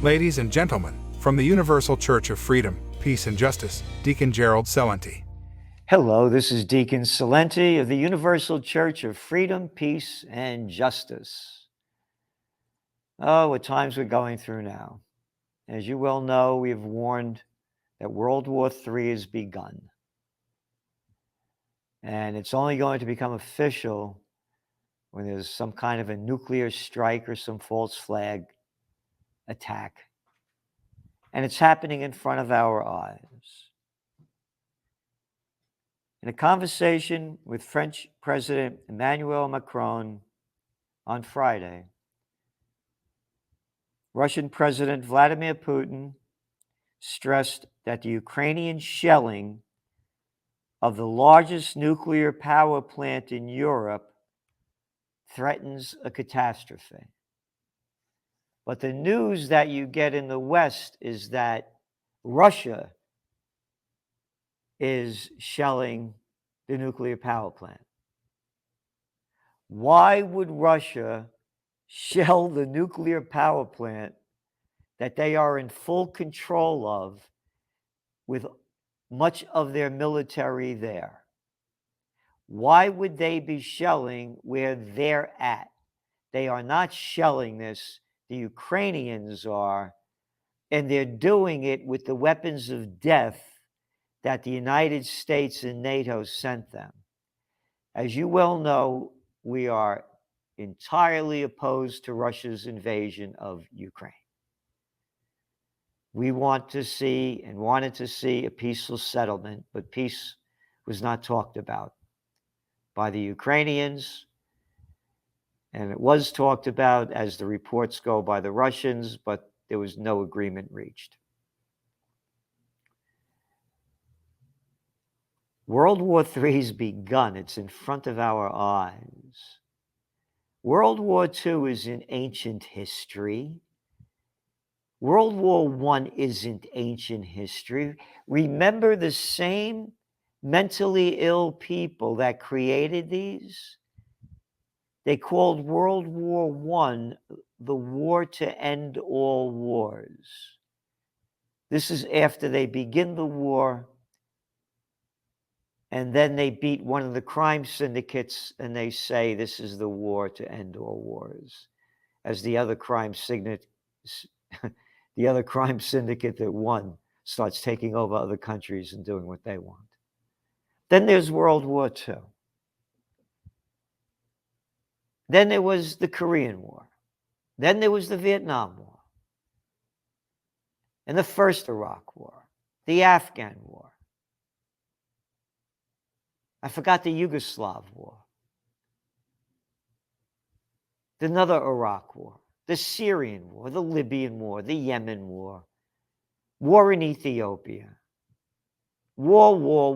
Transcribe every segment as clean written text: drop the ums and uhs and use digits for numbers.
Ladies and gentlemen, from the Universal Church of Freedom, Peace and Justice, Deacon Gerald Celente. Hello, this is Deacon Celente of the Universal Church of Freedom, Peace, and Justice. Oh, what times we're going through now. As you well know, we have warned that World War III has begun. And it's only going to become official when there's some kind of a nuclear strike or some false flag attack. And it's happening in front of our eyes. In a conversation with French President Emmanuel Macron on Friday, Russian President Vladimir Putin stressed that the Ukrainian shelling of the largest nuclear power plant in Europe threatens a catastrophe. But the news that you get in the West is that Russia is shelling the nuclear power plant. Why would Russia shell the nuclear power plant that they are in full control of with much of their military there? Why would they be shelling where they're at? They are not shelling this. The Ukrainians are, and they're doing it with the weapons of death that the United States and NATO sent them. As you well know, we are entirely opposed to Russia's invasion of Ukraine. We want to see and wanted to see a peaceful settlement, but peace was not talked about by the Ukrainians. And it was talked about, as the reports go, by the Russians, but there was no agreement reached. World War III has begun. It's in front of our eyes. World War II is in ancient history. World War I isn't ancient history. Remember the same mentally ill people that created these? They called World War I the war to end all wars. This is after they begin the war, and then they beat one of the crime syndicates, and they say this is the war to end all wars. As the other crime syndicate that won starts taking over other countries and doing what they want. Then there's World War II. Then there was the Korean War. Then there was the Vietnam War. And the first Iraq War. The Afghan War. I forgot the Yugoslav War. Another Iraq War. The Syrian War. The Libyan War. The Yemen War. War in Ethiopia. War.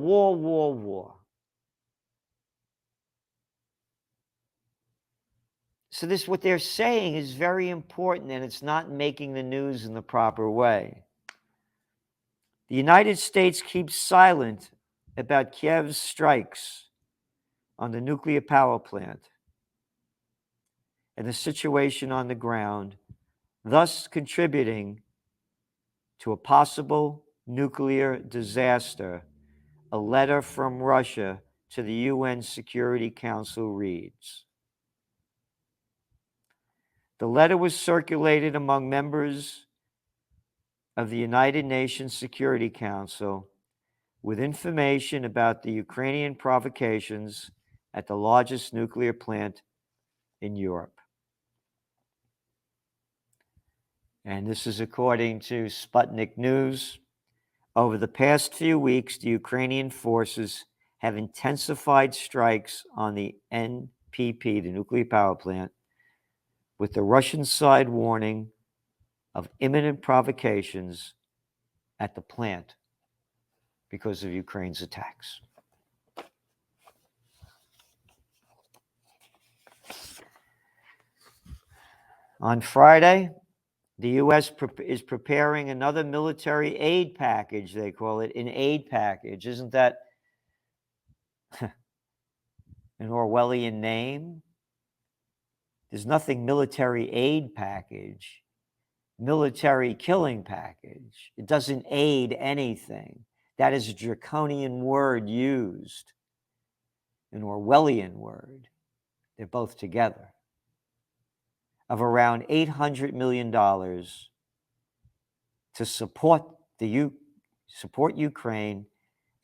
So this, what they're saying is very important, and it's not making the news in the proper way. The United States keeps silent about Kiev's strikes on the nuclear power plant and the situation on the ground, thus contributing to a possible nuclear disaster. A letter from Russia to the UN Security Council reads. The letter was circulated among members of the United Nations Security Council with information about the Ukrainian provocations at the largest nuclear plant in Europe. And this is according to Sputnik News. Over the past few weeks, the Ukrainian forces have intensified strikes on the NPP, the nuclear power plant, with the Russian side warning of imminent provocations at the plant because of Ukraine's attacks. On Friday, the U.S. is preparing another military aid package, they call it, an aid package. Isn't that an Orwellian name? There's nothing military aid package. military killing package. It doesn't aid anything. That is a draconian word used, an Orwellian word. They're both together. Of around $800 million to support Ukraine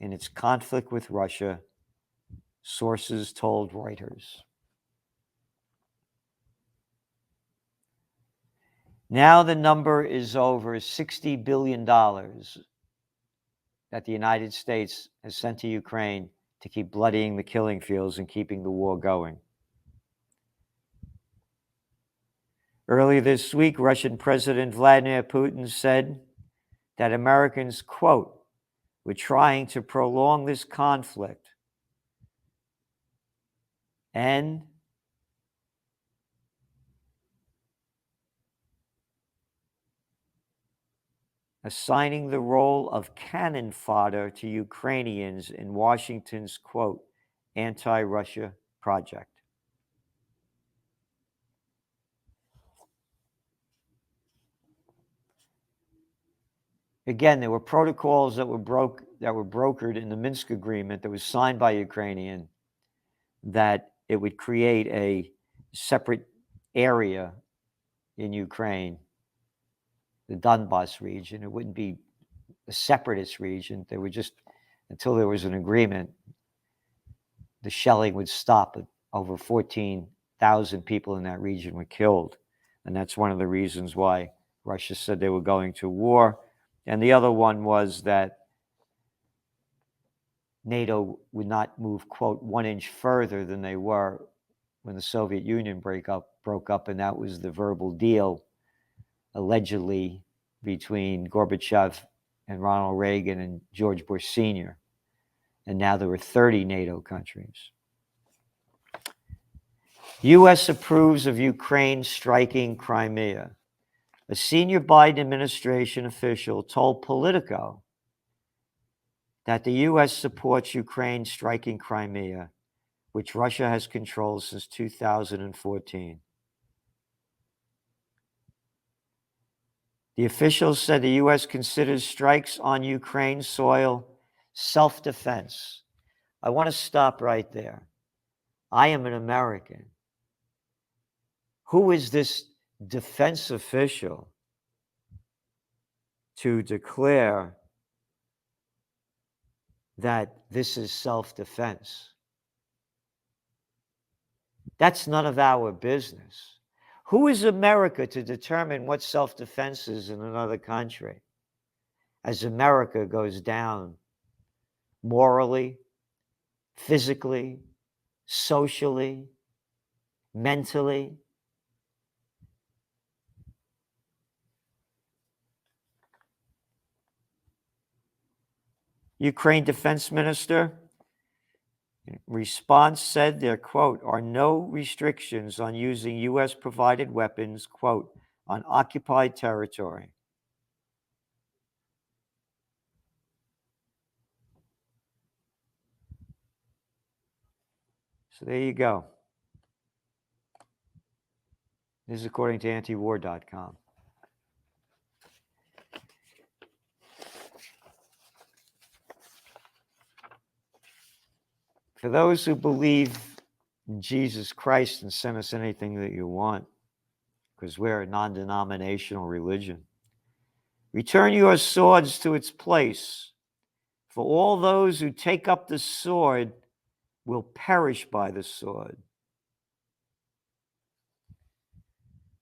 in its conflict with Russia, sources told Reuters. Now the number is over $60 billion that the United States has sent to Ukraine to keep bloodying the killing fields and keeping the war going. Earlier this week, Russian President Vladimir Putin said that Americans, quote, were trying to prolong this conflict and assigning the role of cannon fodder to Ukrainians in Washington's, quote, anti-Russia project. Again, there were protocols that were brokered in the Minsk agreement that was signed by Ukrainian, that it would create a separate area in Ukraine, the Donbas region. It wouldn't be a separatist region. They would just, until there was an agreement, the shelling would stop. Over 14,000 people in that region were killed. And that's one of the reasons why Russia said they were going to war. And the other one was that NATO would not move, quote, 1 inch further than they were when the Soviet Union broke up, and that was the verbal deal, allegedly, between Gorbachev and Ronald Reagan and George Bush Sr. And now there were 30 NATO countries. U.S. approves of Ukraine striking Crimea. A senior Biden administration official told Politico that the U.S. supports Ukraine striking Crimea, which Russia has controlled since 2014. The officials said the U.S. considers strikes on Ukraine soil self-defense. I want to stop right there. I am an American. Who is this defense official to declare that this is self-defense? That's none of our business. Who is America to determine what self-defense is in another country? As America goes down morally, physically, socially, mentally. Ukraine Defense Minister in response said there, quote, are no restrictions on using U.S. provided weapons, quote, on occupied territory. So there you go. This is according to antiwar.com. For those who believe in Jesus Christ, and send us anything that you want, because we're a non-denominational religion. Return your swords to its place, for all those who take up the sword will perish by the sword.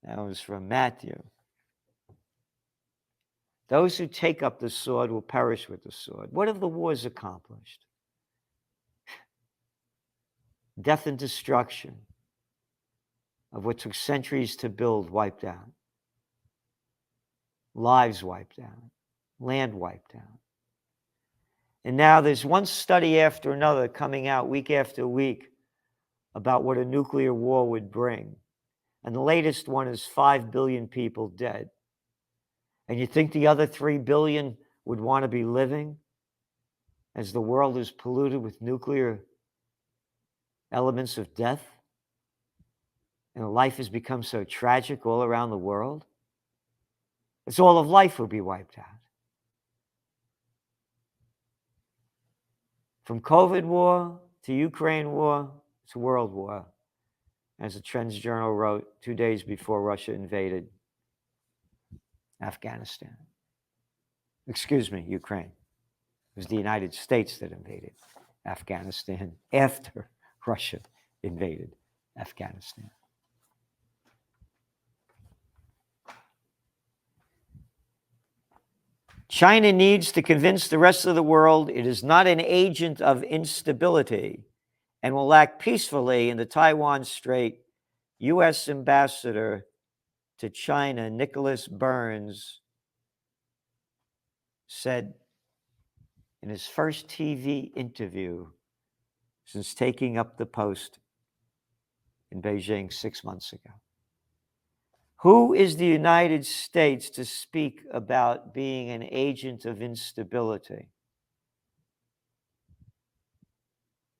That was from Matthew. Those who take up the sword will perish with the sword. What have the wars accomplished? Death and destruction of what took centuries to build wiped out. Lives wiped out. Land wiped out. And now there's one study after another coming out week after week about what a nuclear war would bring. And the latest one is 5 billion people dead. And you think the other 3 billion would want to be living as the world is polluted with nuclear elements of death? And life has become so tragic all around the world? It's all of life will be wiped out. From COVID war to Ukraine war to world war, as the Trends Journal wrote 2 days before Russia invaded Afghanistan. Excuse me, Ukraine. It was the United States that invaded Afghanistan after Russia invaded Afghanistan. China needs to convince the rest of the world it is not an agent of instability and will act peacefully in the Taiwan Strait. U.S. Ambassador to China, Nicholas Burns, said in his first TV interview since taking up the post in Beijing 6 months ago. Who is the United States to speak about being an agent of instability?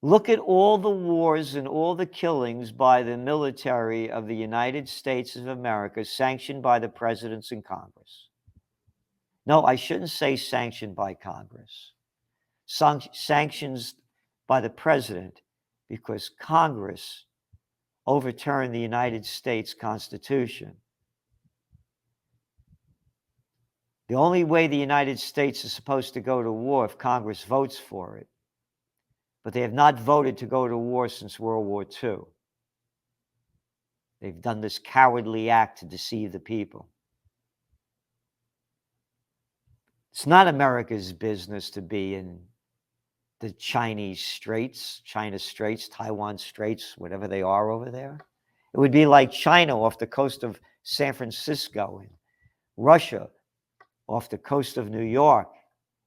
Look at all the wars and all the killings by the military of the United States of America, sanctioned by the presidents and Congress. No, I shouldn't say sanctioned by Congress. Sanctions by the president, because Congress overturned the United States Constitution. The only way the United States is supposed to go to war if Congress votes for it. But they have not voted to go to war since World War II. They've done this cowardly act to deceive the people. It's not America's business to be in the Chinese Straits, China Straits, Taiwan Straits, whatever they are over there. It would be like China off the coast of San Francisco and Russia off the coast of New York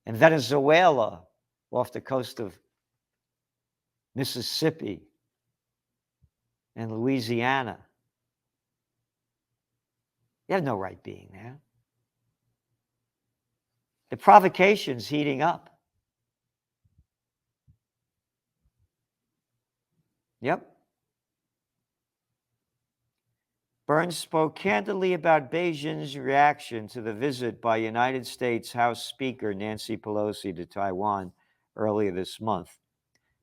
and Venezuela off the coast of Mississippi and Louisiana. You have no right being there. The provocation's heating up. Yep. Burns spoke candidly about Beijing's reaction to the visit by United States House Speaker Nancy Pelosi to Taiwan earlier this month,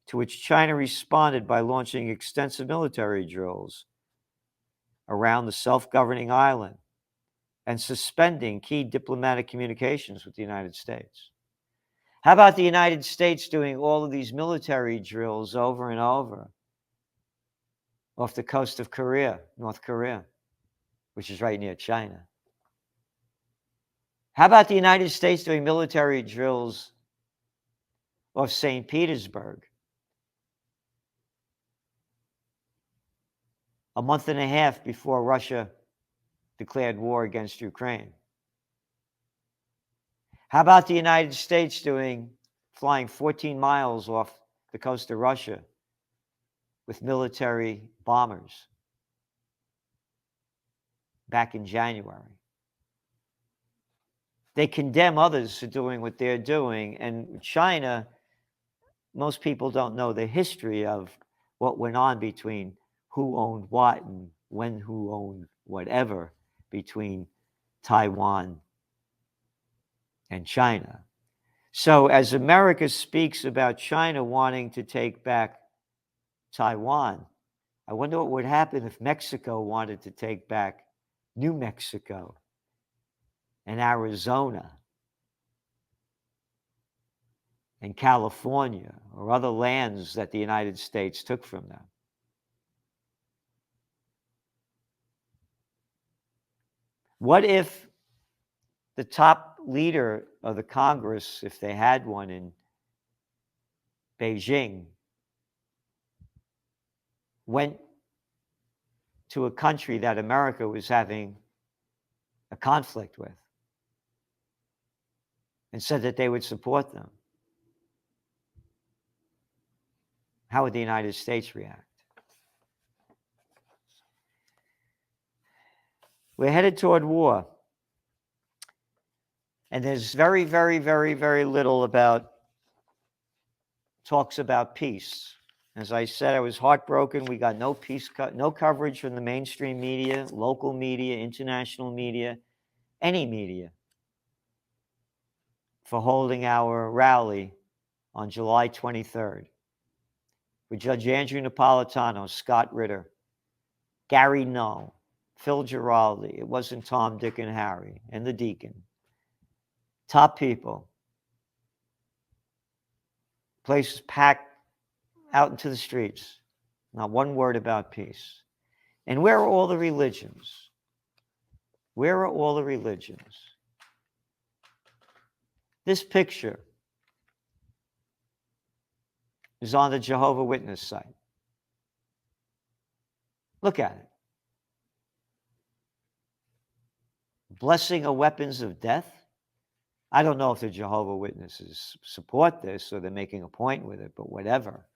to which China responded by launching extensive military drills around the self-governing island and suspending key diplomatic communications with the United States. How about the United States doing all of these military drills over and over off the coast of Korea, North Korea, which is right near China? How about the United States doing military drills off St. Petersburg a month and a half before Russia declared war against Ukraine? How about the United States flying 14 miles off the coast of Russia with military bombers back in January? They condemn others for doing what they're doing. And China, most people don't know the history of what went on between who owned what and when who owned whatever between Taiwan and China. So as America speaks about China wanting to take back Taiwan, I wonder what would happen if Mexico wanted to take back New Mexico and Arizona and California or other lands that the United States took from them. What if the top leader of the Congress, if they had one in Beijing, went to a country that America was having a conflict with and said that they would support them? How would the United States react? We're headed toward war. And there's very, very, very, very little about talks about peace. As I said, I was heartbroken. We got no coverage from the mainstream media, local media, international media, any media, for holding our rally on July 23rd with Judge Andrew Napolitano, Scott Ritter, Gary Null, Phil Giraldi. It wasn't Tom, Dick, and Harry, and the deacon. Top people. Place was packed out into the streets. Not one word about peace. And where are all the religions? Where are all the religions? This picture is on the Jehovah's Witness site. Look at it. Blessing of weapons of death. I don't know if the Jehovah's Witnesses support this or they're making a point with it, but whatever.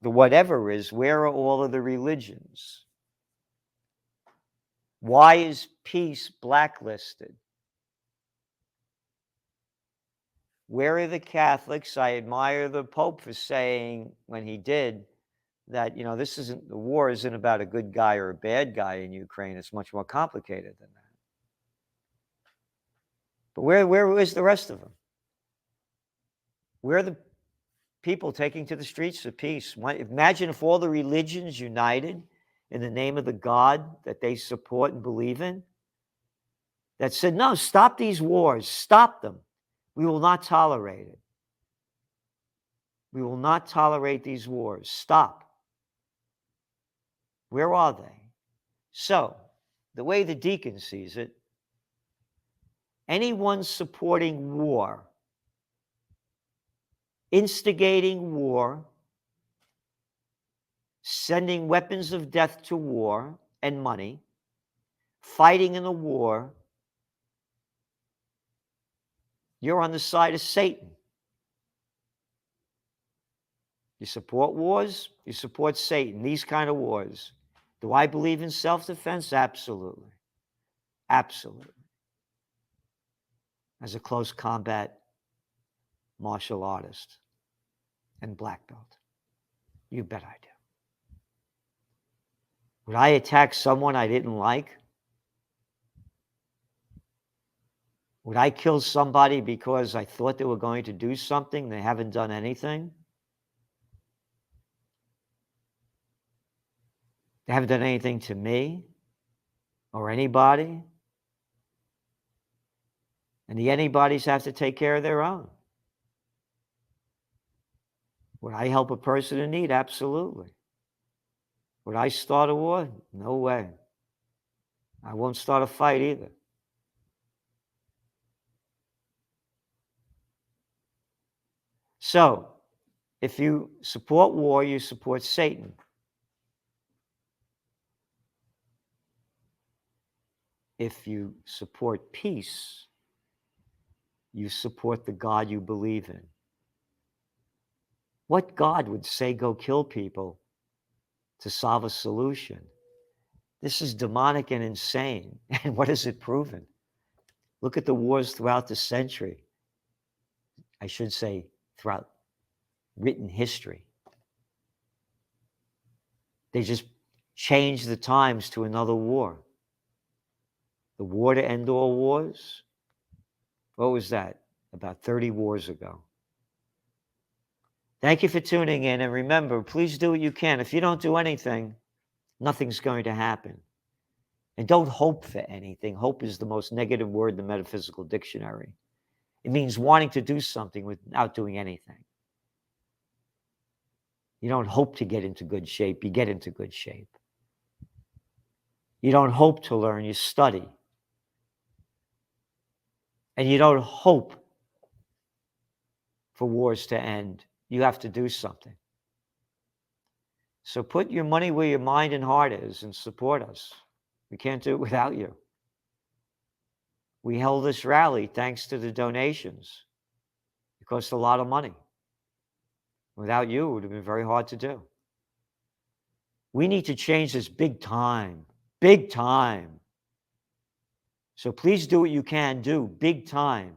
The whatever is, where are all of the religions? Why is peace blacklisted? Where are the Catholics? I admire the Pope for saying, when he did, that, the war isn't about a good guy or a bad guy in Ukraine. It's much more complicated than that. But where is the rest of them? Where are the people taking to the streets for peace? Imagine if all the religions united in the name of the God that they support and believe in, that said, no, stop these wars, stop them. We will not tolerate it. We will not tolerate these wars. Stop. Where are they? So, the way the deacon sees it, anyone supporting war, instigating war, sending weapons of death to war and money, fighting in a war, you're on the side of Satan. You support wars, you support Satan, these kind of wars. Do I believe in self-defense? Absolutely. Absolutely. As a close combat martial artist and black belt. You bet I do. Would I attack someone I didn't like? Would I kill somebody because I thought they were going to do something? They haven't done anything. They haven't done anything to me or anybody. And the anybodies have to take care of their own. Would I help a person in need? Absolutely. Would I start a war? No way. I won't start a fight either. So, if you support war, you support Satan. If you support peace, you support the God you believe in. What God would say go kill people to solve a solution? This is demonic and insane. And what has it proven? Look at the wars throughout the century. I should say throughout written history. They just changed the times to another war. The war to end all wars? What was that? About 30 wars ago. Thank you for tuning in. And remember, please do what you can. If you don't do anything, nothing's going to happen. And don't hope for anything. Hope is the most negative word in the metaphysical dictionary. It means wanting to do something without doing anything. You don't hope to get into good shape. You get into good shape. You don't hope to learn. You study. And you don't hope for wars to end. You have to do something. So put your money where your mind and heart is and support us. We can't do it without you. We held this rally thanks to the donations. It cost a lot of money. Without you, it would have been very hard to do. We need to change this big time. Big time. So please do what you can do, big time,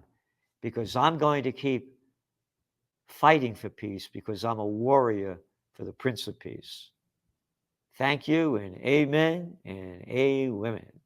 because I'm going to keep fighting for peace because I'm a warrior for the Prince of Peace. Thank you, and amen and amen.